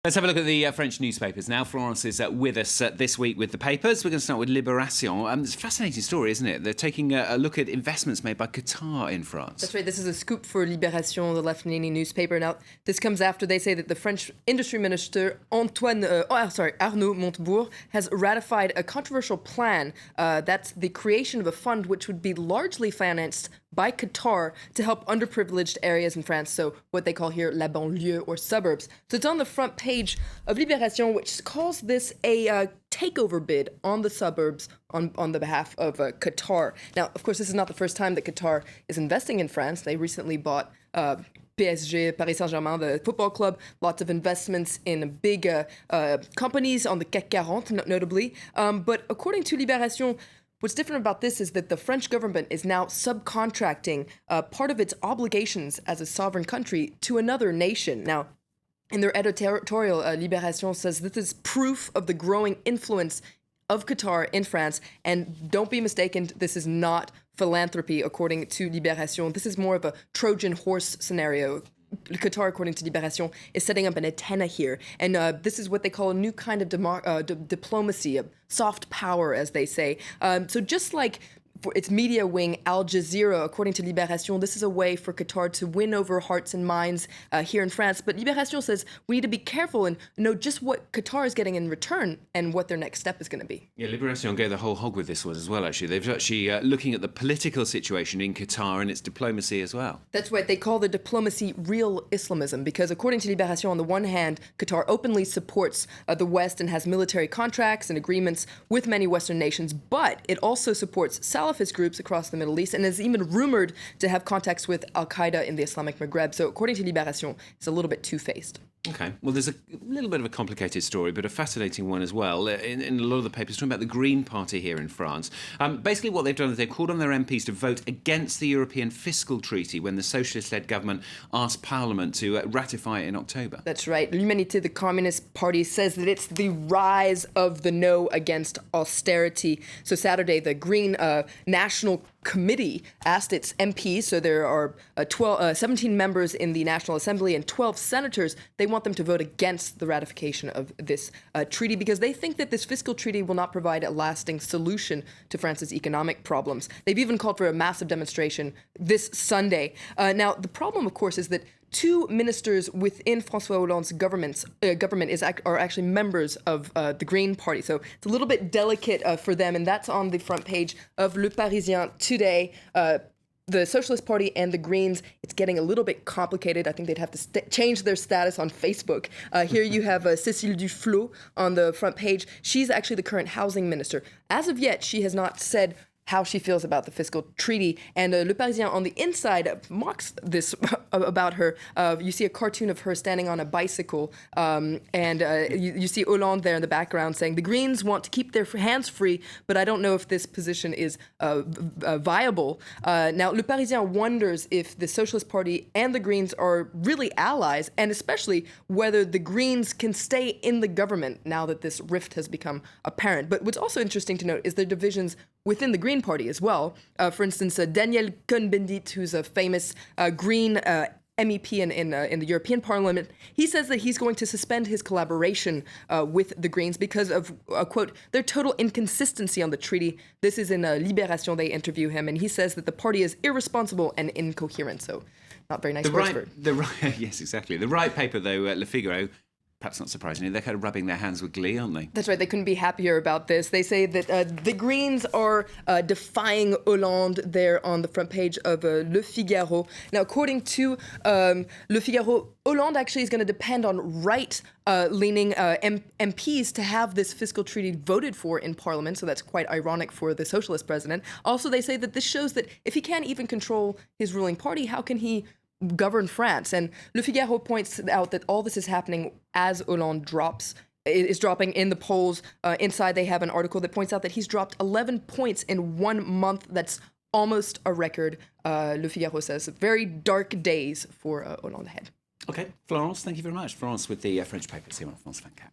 Let's have a look at the French newspapers now. Florence is with us this week with the papers. We're going to start with Libération. It's a fascinating story, isn't it? They're taking a look at investments made by Qatar in France. That's right. This is a scoop for Libération, the left-leaning newspaper. Now, this comes after they say that the French industry minister Arnaud Montebourg has ratified a controversial plan. That's the creation of a fund which would be largely financed by Qatar to help underprivileged areas in France, so what they call here la banlieue or suburbs. So it's on the front page of Libération, which calls this a takeover bid on the suburbs on the behalf of Qatar. Now, of course, this is not the first time that Qatar is investing in France. They recently bought PSG, Paris Saint-Germain, the football club, lots of investments in big companies on the CAC 40, notably. But according to Libération, what's different about this is that the French government is now subcontracting part of its obligations as a sovereign country to another nation. Now, in their editorial, Libération says this is proof of the growing influence of Qatar in France. And don't be mistaken, this is not philanthropy, according to Libération. This is more of a Trojan horse scenario. Qatar, according to Libération, is setting up an antenna here. And this is what they call a new kind of diplomacy, of soft power, as they say. So just like for its media wing, Al Jazeera, according to Libération, this is a way for Qatar to win over hearts and minds here in France. But Libération says we need to be careful and know just what Qatar is getting in return and what their next step is going to be. Yeah, Libération go the whole hog with this one as well, actually. They've actually looking at the political situation in Qatar and its diplomacy as well. That's right. They call the diplomacy real Islamism because, according to Libération, on the one hand, Qatar openly supports the West and has military contracts and agreements with many Western nations, but it also supports Salafist groups across the Middle East and is even rumored to have contacts with Al-Qaeda in the Islamic Maghreb. So according to Libération, it's a little bit two-faced. Okay. Well, there's a little bit of a complicated story, but a fascinating one as well. In a lot of the papers, talking about the Green Party here in France. Basically, what they've done is they've called on their MPs to vote against the European Fiscal Treaty when the socialist-led government asked Parliament to ratify it in October. That's right. L'Humanité, the Communist Party, says that it's the rise of the no against austerity. So Saturday, the Green National Committee asked its MPs, so there are 17 members in the National Assembly and 12 senators, they want them to vote against the ratification of this treaty because they think that this fiscal treaty will not provide a lasting solution to France's economic problems. They've even called for a massive demonstration this Sunday. Now, the problem, of course, is that two ministers within François Hollande's government are actually members of the Green Party. So it's a little bit delicate for them, and that's on the front page of Le Parisien today. The Socialist Party and the Greens, it's getting a little bit complicated. I think they'd have to change their status on Facebook. Here you have Cécile Duflot on the front page. She's actually the current housing minister. As of yet, she has not said how she feels about the fiscal treaty. And Le Parisien on the inside mocks this about her. You see a cartoon of her standing on a bicycle, and you see Hollande there in the background saying, the Greens want to keep their hands free, but I don't know if this position is viable. Now, Le Parisien wonders if the Socialist Party and the Greens are really allies, and especially whether the Greens can stay in the government now that this rift has become apparent. But what's also interesting to note is the divisions within the Green Party as well. For instance, Daniel Cohn-Bendit, who's a famous Green MEP in the European Parliament, he says that he's going to suspend his collaboration with the Greens because of, quote, their total inconsistency on the treaty. This is in Libération, they interview him, and he says that the party is irresponsible and incoherent, so not very nice words for it. Yes, exactly. The right paper, though, Le Figaro, perhaps not surprisingly, they're kind of rubbing their hands with glee, aren't they? That's right. They couldn't be happier about this. They say that the Greens are defying Hollande there on the front page of Le Figaro. Now, according to Le Figaro, Hollande actually is going to depend on right-leaning MPs to have this fiscal treaty voted for in Parliament, so that's quite ironic for the socialist president. Also, they say that this shows that if he can't even control his ruling party, how can he govern France? And Le Figaro points out that all this is happening as Hollande is dropping in the polls. Inside, they have an article that points out that he's dropped 11 points in 1 month. That's almost a record, Le Figaro says. Very dark days for Hollande ahead. Okay, Florence, thank you very much. Florence with the French papers here on France 24.